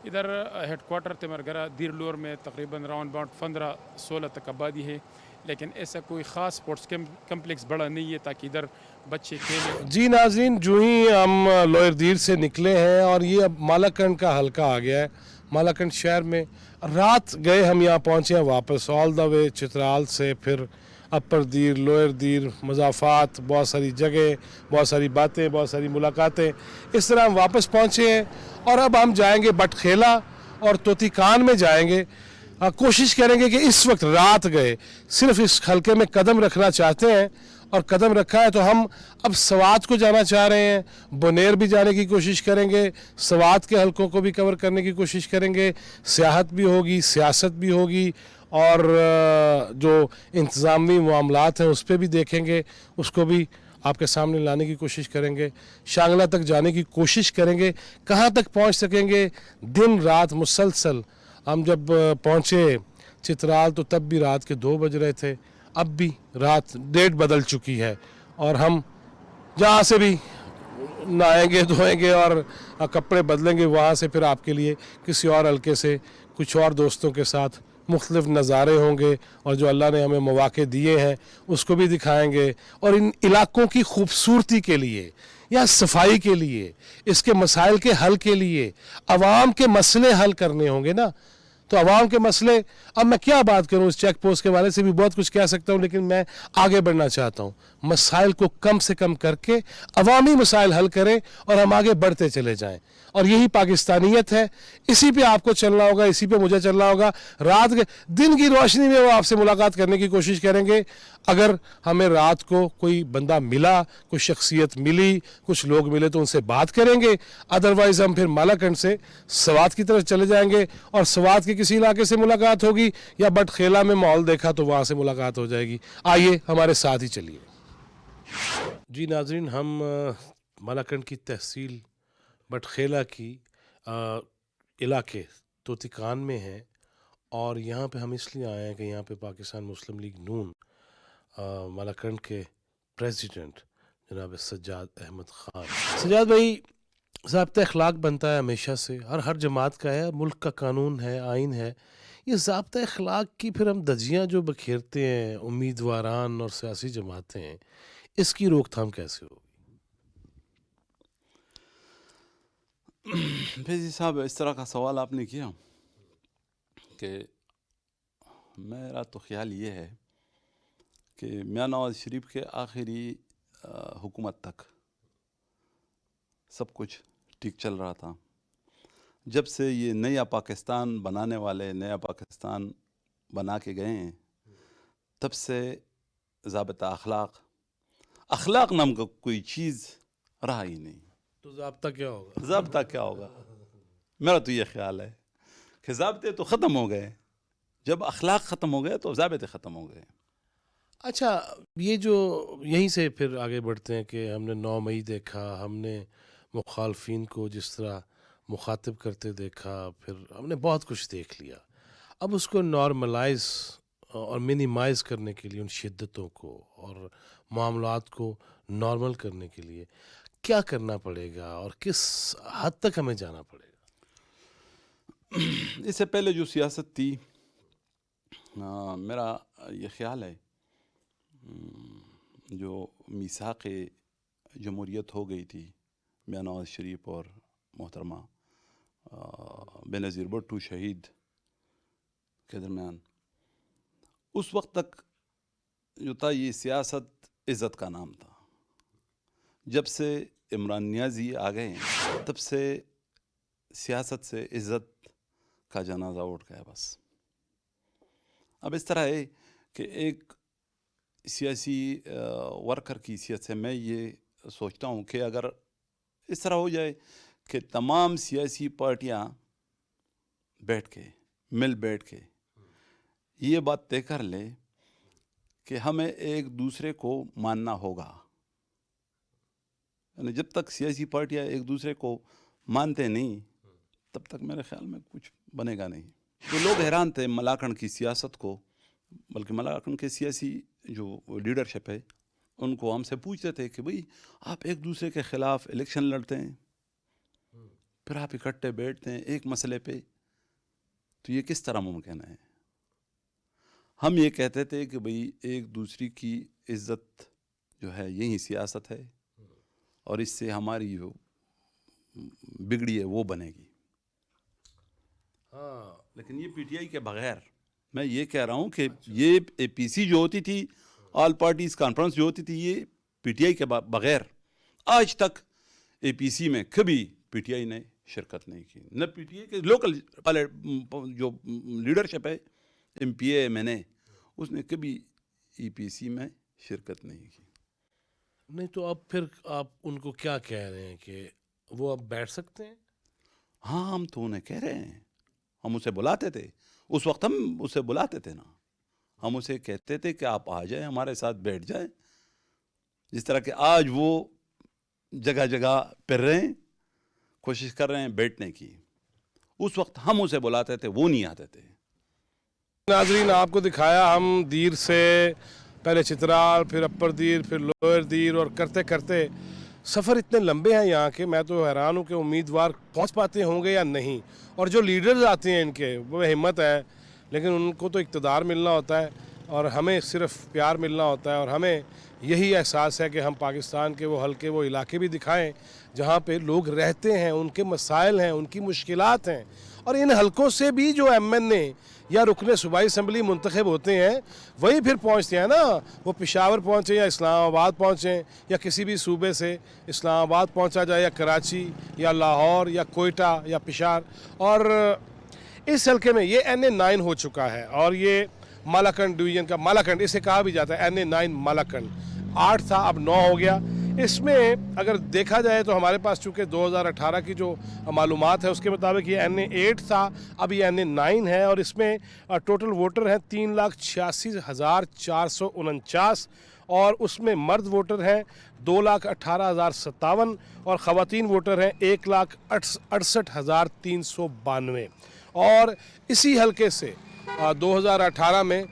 इधर हेड क्वार्टर तिमरगरा दिर लोअर में तकरीबन राउंड अबाउट 15-16 तक आबादी है, लेकिन ऐसा कोई ख़ास स्पोर्ट्स कम्प्लेक्स बड़ा नहीं है ताकि इधर बच्चे खेलें। जी नाज़रीन, जो ही हम लोअर दीर से निकले हैं और ये अब मालाकंड का हल्का आ गया है। मालाकंड शहर में रात गए हम यहाँ पहुँचे हैं वापस ऑल द वे चित्राल से, फिर अपर दीर, लोअर दीर, मज़ाफ़ात, बहुत सारी जगह, बहुत सारी बातें, बहुत सारी मुलाकातें, इस तरह हम वापस पहुँचे हैं। और अब हम जाएंगे बटखेला और तोतीकान में जाएंगे। कोशिश करेंगे कि इस वक्त रात गए सिर्फ इस हल्के में कदम रखना चाहते हैं और कदम रखा है तो हम अब सवात को जाना चाह रहे हैं। बुनेर भी जाने की कोशिश करेंगे, सवात के हलकों को भी कवर करने की कोशिश करेंगे। सियाहत भी होगी, सियासत भी होगी और जो इंतज़ामी मामलात हैं उस पर भी देखेंगे, उसको भी आपके सामने लाने की कोशिश करेंगे। शांगला तक जाने की कोशिश करेंगे, कहाँ तक पहुँच सकेंगे। दिन रात मुसलसल हम जब पहुँचे चित्राल तो तब भी रात के 2 बज रहे थे, अब भी रात 1:30 बदल चुकी है और हम जहाँ से भी नहाएंगे धोएंगे और कपड़े बदलेंगे वहाँ से फिर आपके लिए किसी और हल्के से कुछ और दोस्तों के साथ मुख्तलिफ नज़ारे होंगे और जो अल्लाह ने हमें मौक़े दिए हैं उसको भी दिखाएंगे। और इन इलाकों की खूबसूरती के लिए या सफाई के लिए, इसके मसाइल के हल के लिए आवाम के मसले हल करने होंगे ना। तो आवाम के मसले, अब मैं क्या बात करूं, इस चेक पोस्ट के वाले से भी बहुत कुछ कह सकता हूं, लेकिन मैं आगे बढ़ना चाहता हूं। मसाइल को कम से कम करके अवामी मसाइल हल करें और हम आगे बढ़ते चले जाएं। और यही पाकिस्तानियत है, इसी पे आपको चलना होगा, इसी पे मुझे चलना होगा। रात के दिन की रोशनी में वो आपसे मुलाकात करने की कोशिश करेंगे। अगर हमें रात को कोई बंदा मिला, कोई शख्सियत मिली, कुछ लोग मिले तो उनसे बात करेंगे। अदरवाइज़ हम फिर मालाकंड से सवात की तरफ चले जाएंगे और सवात के किसी इलाके से मुलाकात होगी या बटखेला में माहौल देखा तो वहाँ से मुलाकात हो जाएगी। आइए हमारे साथ ही चलिए। जी नाज़रीन, हम मालाकंड की तहसील बटखेला की इलाके तोतीकान में हैं और यहाँ पे हम इसलिए आए हैं कि यहाँ पे पाकिस्तान मुस्लिम लीग नून मालाकंड के प्रेसिडेंट जनाब सज्जाद अहमद ख़ान। सज्जाद भाई, ज़ाब्ता अखलाक बनता है हमेशा से, हर जमात का है, मुल्क का कानून है, आइन है। ये ज़ाब्ता अखलाक की फिर हम धज्जियाँ जो बखेरते हैं उम्मीदवारान और सियासी जमातें हैं, इसकी रोकथाम कैसे होगी? फैज़ी साहब, इस तरह का सवाल आपने किया कि मेरा तो ख्याल ये है कि मियां नवाज शरीफ के आखिरी हुकूमत तक सब कुछ ठीक चल रहा था। जब से ये नया पाकिस्तान बनाने वाले नया पाकिस्तान बना के गए हैं, तब से ज़ाब्ता अखलाक नाम का कोई चीज़ रहा ही नहीं। तो ज़ाब्ता क्या होगा? ज़ाब्ता क्या होगा? मेरा तो ये ख्याल है कि ज़ाब्ते तो ख़त्म हो गए। जब अखलाक ख़त्म हो गए तो ज़ाब्ते ख़त्म हो गए। अच्छा, ये जो यहीं से फिर आगे बढ़ते हैं कि हमने 9 मई देखा, हमने मुखालफिन को जिस तरह मुखातिब करते देखा, फिर हमने बहुत कुछ देख लिया। अब उसको नॉर्मलाइज और मिनिमाइज़ करने के लिए, उन शिद्दतों को और मामलात को नॉर्मल करने के लिए क्या करना पड़ेगा और किस हद तक हमें जाना पड़ेगा? اس سے پہلے جو سیاست تھی میرا یہ خیال ہے جو میثاق جمہوریت ہو گئی تھی میاں نواز شریف اور محترمہ بینظیر بھٹو شہید کے درمیان، اس وقت تک جو تھا یہ سیاست عزت کا نام تھا. جب سے عمران نیازی آ گئے ہیں تب سے سیاست سے عزت کا جنازہ اٹھ گیا بس. اب اس طرح ہے کہ ایک سیاسی ورکر کی حیثیت سے میں یہ سوچتا ہوں کہ اگر اس طرح ہو جائے کہ تمام سیاسی پارٹیاں بیٹھ کے یہ بات طے کر لیں کہ ہمیں ایک دوسرے کو ماننا ہوگا، یعنی جب تک سیاسی پارٹیاں ایک دوسرے کو مانتے نہیں تب تک میرے خیال میں کچھ بنے گا نہیں. تو لوگ حیران تھے ملاکنڈ کی سیاست کو، بلکہ ملاکنڈ کے سیاسی جو لیڈرشپ ہے ان کو ہم سے پوچھتے تھے کہ بھئی آپ ایک دوسرے کے خلاف الیکشن لڑتے ہیں، پھر آپ اکٹھے بیٹھتے ہیں ایک مسئلے پہ، تو یہ کس طرح ممکن ہے؟ ہم یہ کہتے تھے کہ بھئی ایک دوسری کی عزت جو ہے یہی سیاست ہے، اور اس سے ہماری جو بگڑی ہے وہ بنے گی. لیکن یہ پی ٹی آئی کے بغیر، میں یہ کہہ رہا ہوں کہ یہ اے پی سی جو ہوتی تھی، آل پارٹیز کانفرنس جو ہوتی تھی، یہ پی ٹی آئی کے بغیر آج تک اے پی سی میں کبھی پی ٹی آئی نے شرکت نہیں کی. نہ پی ٹی آئی کے لوکل جو لیڈرشپ ہے M P A M N A, اس نے کبھی ای پی سی میں شرکت نہیں کی. نہیں تو اب پھر آپ ان کو کیا کہہ رہے ہیں کہ وہ اب بیٹھ سکتے ہیں؟ ہاں ہم تو انہیں کہہ رہے ہیں، ہم اسے بلاتے تھے، اس وقت ہم اسے بلاتے تھے نا، ہم اسے کہتے تھے کہ آپ آ جائیں ہمارے ساتھ بیٹھ جائیں، جس طرح کہ آج وہ جگہ جگہ پھر رہے ہیں، کوشش کر رہے ہیں بیٹھنے کی. اس وقت ہم اسے بلاتے تھے، وہ نہیں آتے تھے. ناظرین آپ کو دکھایا ہم دیر سے، پہلے چترال، پھر اپر دیر، پھر لوئر دیر، اور کرتے کرتے سفر اتنے لمبے ہیں یہاں کے، میں تو حیران ہوں کہ امیدوار پہنچ پاتے ہوں گے یا نہیں. اور جو لیڈرز آتے ہیں ان کے، وہ ہمت ہے، لیکن ان کو تو اقتدار ملنا ہوتا ہے اور ہمیں صرف پیار ملنا ہوتا ہے. اور ہمیں یہی احساس ہے کہ ہم پاکستان کے وہ حلقے، وہ علاقے بھی دکھائیں جہاں پہ لوگ رہتے ہیں، ان کے مسائل ہیں، ان کی مشکلات ہیں. اور ان حلقوں سے بھی جو ایم این اے یا رکن صوبائی اسمبلی منتخب ہوتے ہیں وہی پھر پہنچتے ہیں نا. وہ پشاور پہنچیں یا اسلام آباد پہنچیں، یا کسی بھی صوبے سے اسلام آباد پہنچا جائے، یا کراچی یا لاہور یا کوئٹہ یا پشاور. اور اس حلقے میں یہ NA9 ہو چکا ہے، اور یہ مالاکنڈ ڈویژن کا، مالاکنڈ اسے کہا بھی جاتا ہے، NA9 مالاکنڈ. 8 تھا اب 9 ہو گیا. اس میں اگر دیکھا جائے تو ہمارے پاس چونکہ 2018 کی جو معلومات ہے اس کے مطابق یہ NA8 تھا، اب یہ NA9 ہے. اور اس میں ٹوٹل ووٹر ہیں 3,86,449، اور اس میں مرد ووٹر ہیں 2,18,057 اور خواتین ووٹر ہیں 1,68,392. اور اسی حلقے سے 2018 میں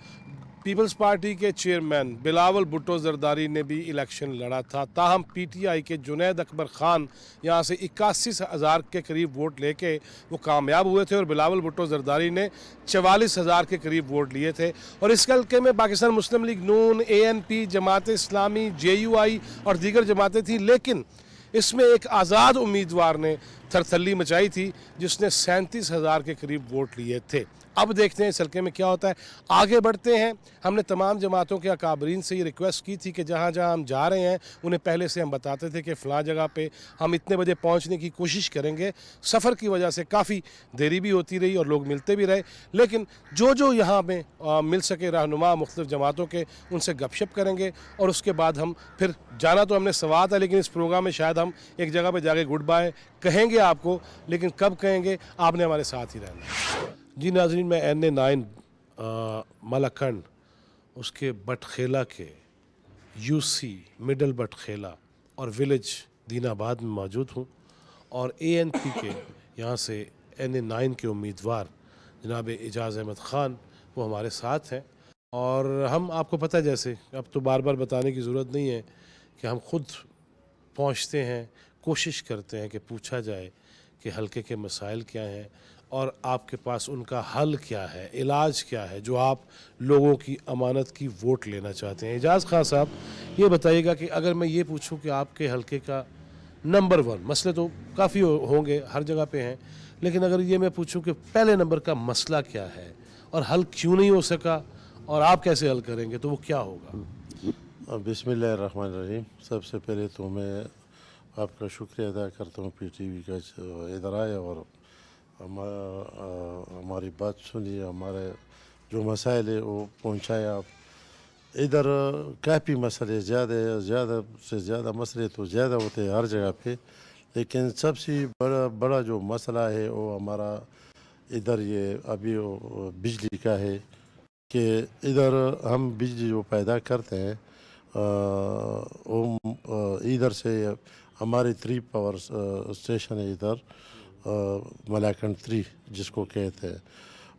پیپلز پارٹی کے چیئرمین بلاول بھٹو زرداری نے بھی الیکشن لڑا تھا. تاہم پی ٹی آئی کے جنید اکبر خان یہاں سے 81,000 کے قریب ووٹ لے کے وہ کامیاب ہوئے تھے، اور بلاول بھٹو زرداری نے 44,000 کے قریب ووٹ لیے تھے. اور اس حلقے میں پاکستان مسلم لیگ نون، ANP، جماعت اسلامی، JUI اور دیگر جماعتیں تھیں. لیکن اس میں ایک آزاد امیدوار نے تھرتھلی مچائی تھی جس نے 37,000 کے قریب ووٹ لیے تھے. اب دیکھتے ہیں اس حلقے میں کیا ہوتا ہے. آگے بڑھتے ہیں. ہم نے تمام جماعتوں کے اکابرین سے یہ ریکویسٹ کی تھی کہ جہاں جہاں ہم جا رہے ہیں انہیں پہلے سے ہم بتاتے تھے کہ فلاں جگہ پہ ہم اتنے بجے پہنچنے کی کوشش کریں گے. سفر کی وجہ سے کافی دیری بھی ہوتی رہی اور لوگ ملتے بھی رہے، لیکن جو یہاں میں مل سکے رہنما مختلف جماعتوں کے، ان سے گپ شپ کریں گے. اور اس کے بعد ہم پھر جانا تو ہم نے سوات ہے، لیکن اس پروگرام میں شاید ہم ایک جگہ پہ جا کے گڈ بائے کہیں گے آپ کو، لیکن کب کہیں گے آپ نے ہمارے ساتھ ہی رہنا ہے. جی ناظرین، میں NA9 مالاکنڈ اس کے بٹ خیلہ کے UC مڈل بٹ خیلہ اور ولیج دین آباد میں موجود ہوں، اور ANP کے یہاں سے NA9 کے امیدوار جناب اعجاز احمد خان وہ ہمارے ساتھ ہیں. اور ہم آپ کو پتہ ہے، جیسے اب تو بار بار بتانے کی ضرورت نہیں ہے کہ ہم خود پہنچتے ہیں، کوشش کرتے ہیں کہ پوچھا جائے کہ حلقے کے مسائل کیا ہیں. اور آپ کے پاس ان کا حل کیا ہے, علاج کیا ہے, جو آپ لوگوں کی امانت کی ووٹ لینا چاہتے ہیں. اعجاز خان صاحب یہ بتائیے گا کہ اگر میں یہ پوچھوں کہ آپ کے حلقے کا نمبر 1 مسئلے تو کافی ہوں گے, ہر جگہ پہ ہیں, لیکن اگر یہ میں پوچھوں کہ پہلے نمبر کا مسئلہ کیا ہے اور حل کیوں نہیں ہو سکا اور آپ کیسے حل کریں گے, تو وہ کیا ہوگا؟ بسم اللہ الرحمن الرحیم. سب سے پہلے تو میں آپ کا شکریہ ادا کرتا ہوں پی ٹی وی کا ادھر آئے اور ہماری بات سنی, ہمارے جو مسائل ہے وہ پہنچائے آپ. ادھر کافی مسئلے زیادہ سے زیادہ مسئلے تو زیادہ ہوتے ہیں ہر جگہ پہ, لیکن سب سے بڑا جو مسئلہ ہے وہ ہمارا ادھر یہ ابھی بجلی کا ہے کہ ادھر ہم بجلی جو پیدا کرتے ہیں ادھر سے ہمارے 3 پاور اسٹیشن ہے ادھر ملاکنڈ 3 جس کو کہتے ہیں,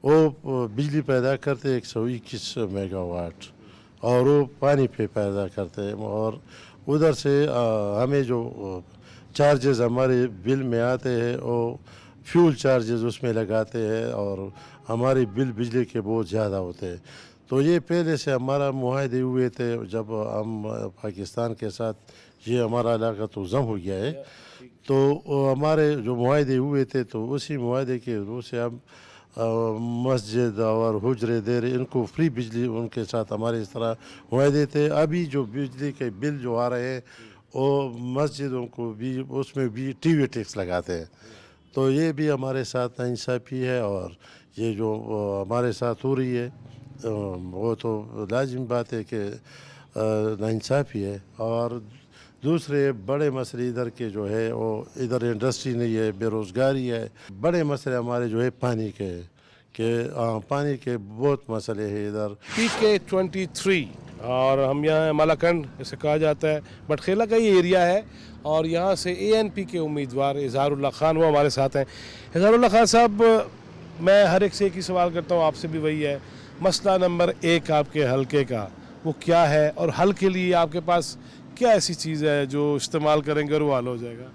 وہ بجلی پیدا کرتے 121 میگا واٹ اور وہ پانی پہ پیدا کرتے ہیں. اور ادھر سے ہمیں جو چارجز ہمارے بل میں آتے ہیں وہ فیول چارجز اس میں لگاتے ہیں اور ہمارے بل بجلی کے بہت زیادہ ہوتے ہیں. تو یہ پہلے سے ہمارا معاہدے ہوئے تھے جب ہم پاکستان کے ساتھ, یہ ہمارا علاقہ تو ضم ہو گیا ہے, تو ہمارے جو معاہدے ہوئے تھے تو اسی معاہدے کے روح سے ہم مسجد اور حجرے دیر ان کو فری بجلی ان کے ساتھ ہمارے اس طرح معاہدے تھے. ابھی جو بجلی کے بل جو آ رہے ہیں وہ مسجدوں کو بھی اس میں بھی ٹی وی ٹیکس لگاتے ہیں. تو یہ بھی ہمارے ساتھ ناانصافی ہے اور یہ جو ہمارے ساتھ ہو رہی ہے وہ تو لازم بات ہے کہ ناانصافی ہے. اور دوسرے بڑے مسئلے ادھر کے جو ہے وہ ادھر انڈسٹری نہیں ہے, بے روزگاری ہے. بڑے مسئلے ہمارے جو ہے پانی کے کہ پانی کے بہت مسئلے ہیں ادھر. PK23 اور ہم یہاں ملاکنڈ اسے کہا جاتا ہے, بٹخیلہ کا یہ ایریا ہے, اور یہاں سے ANP کے امیدوار اظہار اللہ خان وہ ہمارے ساتھ ہیں. اظہار اللہ خان صاحب, میں ہر ایک سے ایک ہی سوال کرتا ہوں, آپ سے بھی وہی ہے, مسئلہ نمبر 1 آپ کے حلقے کا وہ کیا ہے, اور حل کے لیے آپ کے پاس کیا ایسی چیز ہے جو استعمال کریں گے اور وہ حل ہو جائے گا؟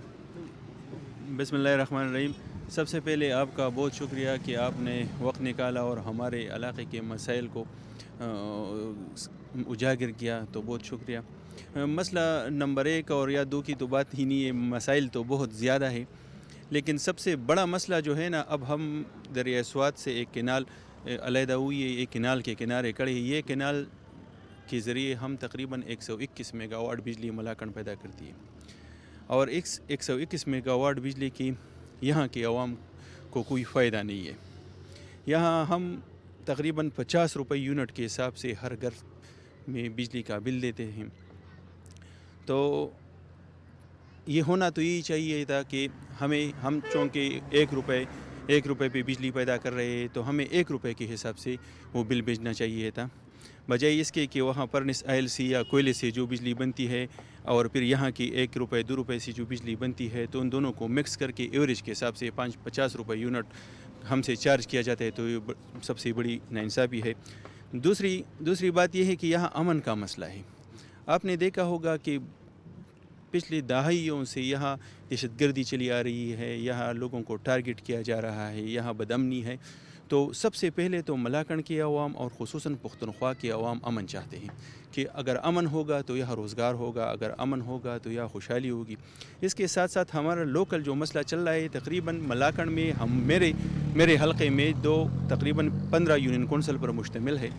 بسم اللہ الرحمن الرحیم. سب سے پہلے آپ کا بہت شکریہ کہ آپ نے وقت نکالا اور ہمارے علاقے کے مسائل کو اجاگر کیا, تو بہت شکریہ. مسئلہ نمبر 1 اور یا 2 کی تو بات ہی نہیں ہے, مسائل تو بہت زیادہ ہے, لیکن سب سے بڑا مسئلہ جو ہے نا, اب ہم دریائے سوات سے ایک کینال علیحدہ ہوئی ہے, ایک کینال کے کنارے کھڑے ہیں. یہ کینال کے ذریعے ہم تقریباً 121 میگا واٹ بجلی ملاکنڈ پیدا کرتی ہے, اور 121 میگا واٹ بجلی کی یہاں کے عوام کو کوئی فائدہ نہیں ہے. یہاں ہم تقریباً 50 روپے یونٹ کے حساب سے ہر گھر میں بجلی کا بل دیتے ہیں. تو یہ ہونا تو یہی چاہیے تھا کہ ہم چونکہ 1 روپے پہ بجلی پیدا کر رہے ہیں تو ہمیں 1 روپے کے حساب سے وہ بل بھیجنا چاہیے تھا, بجائے اس کے کہ وہاں فرنس آئل سے یا کوئلے سے جو بجلی بنتی ہے اور پھر یہاں کی 1 روپے 2 روپے سے جو بجلی بنتی ہے, تو ان دونوں کو مکس کر کے ایوریج کے حساب سے 50 روپے یونٹ ہم سے چارج کیا جاتا ہے. تو یہ سب سے بڑی ناانصافی ہے. دوسری بات یہ ہے کہ یہاں امن کا مسئلہ ہے. آپ نے دیکھا ہوگا کہ پچھلی دہائیوں سے یہاں دہشت گردی چلی آ رہی ہے, یہاں لوگوں کو ٹارگٹ کیا جا رہا ہے, یہاں بدامنی ہے. تو سب سے پہلے تو ملاکنڈ کے عوام اور خصوصاً پختونخوا کے عوام امن چاہتے ہیں کہ اگر امن ہوگا تو یہاں روزگار ہوگا, اگر امن ہوگا تو یہاں خوشحالی ہوگی. اس کے ساتھ ساتھ ہمارا لوکل جو مسئلہ چل رہا ہے, تقریباً ملاکنڈ میں میرے حلقے میں تقریباً 15 یونین کونسل پر مشتمل ہے.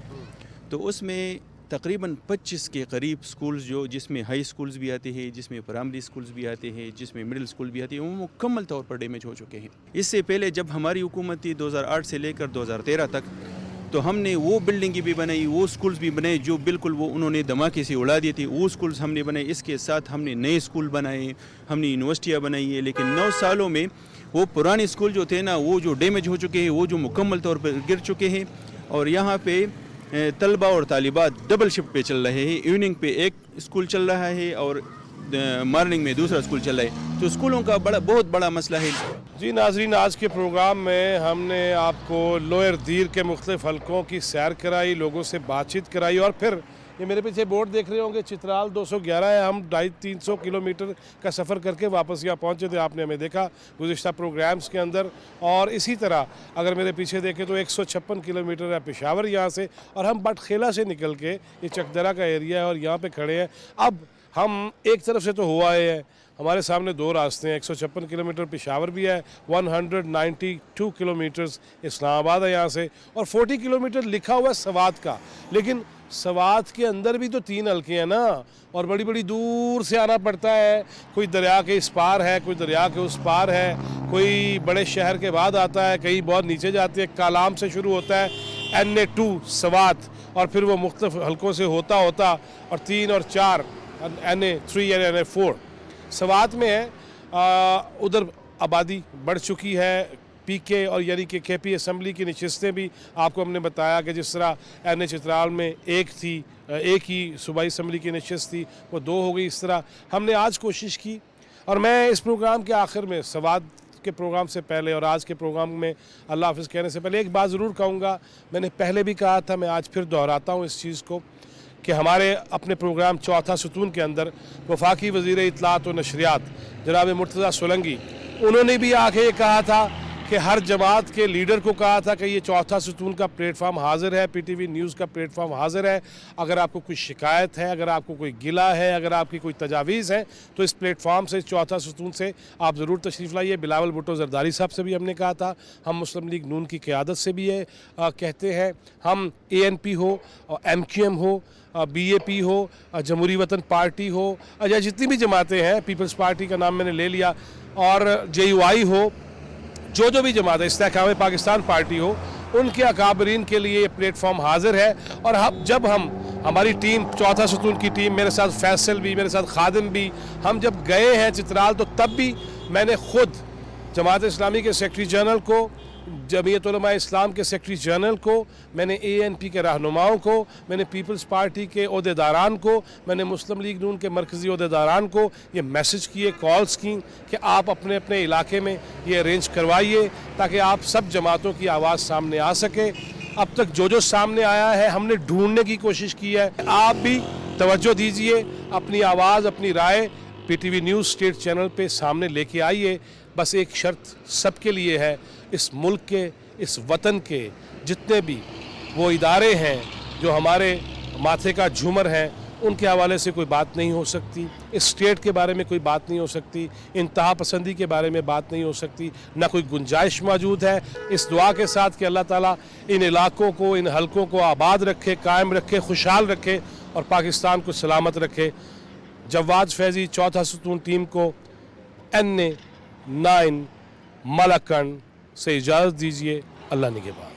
تو اس میں تقریباً 25 کے قریب سکولز جس میں ہائی سکولز بھی آتے ہیں, جس میں پرائمری سکولز بھی آتے ہیں, جس میں مڈل سکول بھی آتے ہیں, وہ مکمل طور پر ڈیمیج ہو چکے ہیں. اس سے پہلے جب ہماری حکومت تھی 2008 سے لے کر 2013 تک, تو ہم نے وہ بلڈنگیں بھی بنائی, وہ سکولز بھی بنائے جو بالکل وہ انہوں نے دھماکے سے اڑا دیے تھے, وہ سکولز ہم نے بنائے. اس کے ساتھ ہم نے نئے سکول بنائے, ہم نے یونیورسٹیاں بنائی ہیں, لیکن 9 سالوں میں وہ پرانے سکول جو تھے نا, وہ جو ڈیمیج ہو چکے ہیں, وہ جو مکمل طور پر گر چکے ہیں. اور یہاں پہ طلبہ اور طالبات ڈبل شفٹ پہ چل رہے ہیں, ایوننگ پہ ایک اسکول چل رہا ہے اور مارننگ میں دوسرا اسکول چل رہا ہے. تو اسکولوں کا بہت بڑا مسئلہ ہے. جی ناظرین, آج کے پروگرام میں ہم نے آپ کو لوئر دیر کے مختلف حلقوں کی سیر کرائی, لوگوں سے بات چیت کرائی, اور پھر ये मेरे पीछे बोर्ड देख रहे होंगे, चित्राल 211 है। हम 250-300 किलोमीटर का सफ़र करके वापस यहाँ पहुँचे थे, आपने हमें देखा गुज़िश्ता प्रोग्राम्स के अंदर। और इसी तरह अगर मेरे पीछे देखें तो 156 किलोमीटर है पेशावर यहाँ से, और हम बटखेला से निकल के ये चकदरा का एरिया है और यहाँ पे खड़े हैं। अब हम एक तरफ से तो हो आए हैं, हमारे सामने दो रास्ते हैं, 156 किलोमीटर पेशावर भी है, 192 किलोमीटर्स इस्लामाबाद है यहाँ से, और 40 किलोमीटर लिखा हुआ है सवात का। लेकिन सवात के अंदर भी तो 3 हल्के हैं ना, और बड़ी बड़ी दूर से आना पड़ता है। कोई दरिया के इस पार है, कोई दरिया के उस पार है, कोई बड़े शहर के बाद आता है, कहीं बहुत नीचे जाते हैं। कालाम से शुरू होता है NA2 सवात, और फिर वो मुख्तलिफ हल्कों से होता होता और 3 और 4 NA3 और NA4 सवात में है। उधर आबादी बढ़ चुकी है, PK और यानी कि KP असम्बली की नशस्तें भी आपको हमने बताया कि जिस तरह NA चित्राल में एक ही सूबाई असम्बली की नशस्त थी, वो 2 हो गई। इस तरह हमने आज कोशिश की, और मैं इस प्रोग्राम के आखिर में सवात के प्रोग्राम से पहले और आज के प्रोग्राम में अल्लाह हाफ़िज़ कहने से पहले एक बात ज़रूर कहूँगा। मैंने पहले भी कहा था, मैं आज फिर दोहराता हूँ इस चीज़ को, कि हमारे अपने प्रोग्राम चौथा सुतून के अंदर वफाकी वज़ीर इत्तलात व नशरियात जनाब मुर्तज़ा सोलंकी, उन्होंने भी आके ये कहा था कि हर जमात के लीडर को कहा था कि ये चौथा सुतून का प्लेटफार्म हाज़िर है, PTV न्यूज़ का प्लेटफार्म हाज़िर है। अगर आपको कोई शिकायत है, अगर आपको कोई गिला है, अगर आपकी कोई तजावीज़ है, तो इस प्लेटफार्म से, चौथा सुतून से आप ज़रूर तशरीफ़ लाइए। बिलावल भुट्टो ज़रदारी साहब से भी हमने कहा था, हम मुस्लिम लीग नून की क़यादत से भी ये कहते हैं, हम ANP हो, MQM हो, BAP हो, जमहूरी वतन पार्टी हो, या जितनी भी जमातें हैं, पीपल्स पार्टी का नाम मैंने ले लिया, और JUI हो, जो भी जमात है, इस्तेहकाम पाकिस्तान पार्टी हो, उनके अकाबरीन के लिए ये प्लेटफॉर्म हाजिर है। और जब हमारी टीम, चौथा सुतून की टीम, मेरे साथ फैसल भी, मेरे साथ खादिम भी, हम जब गए हैं चित्राल, तो तब भी मैंने ख़ुद जमात इस्लामी के सेक्रेटरी जनरल को, जमीयत उलमा इस्लाम के सेक्रेटरी जनरल को, मैंने ANP के रहनुमाओं को, मैंने पीपल्स पार्टी के ओहदेदारान को, मैंने मुस्लिम लीग नून के मरकज़ी ओहदेदारान को ये मैसेज किए, कॉल्स की कि आप अपने अपने इलाके में ये अरेंज करवाइए ताकि आप सब जमातों की आवाज़ सामने आ सके। अब तक जो सामने आया है हमने ढूंढने की कोशिश की है, आप भी तवज्जो दीजिए, अपनी आवाज़, अपनी राय PTV न्यूज़ स्टेट चैनल पे सामने लेके आइए। बस एक शर्त सबके लिए है, इस मुल्क के, इस वतन के जितने भी वो इदारे हैं जो हमारे माथे का झूमर हैं, उनके हवाले से कोई बात नहीं हो सकती, इस स्टेट के बारे में कोई बात नहीं हो सकती, इंतहा पसंदी के बारे में बात नहीं हो सकती, ना कोई गुंजाइश मौजूद है। इस दुआ के साथ कि अल्लाह ताला इन इलाकों को, इन हलकों को आबाद रखे, कायम रखे, खुशहाल रखे और पाकिस्तान को सलामत रखे। जवाद फैज़ी चौथा सुतून टीम को NA9 मलाकंड से इजाज़त दीजिए। अल्लाह निगहबान।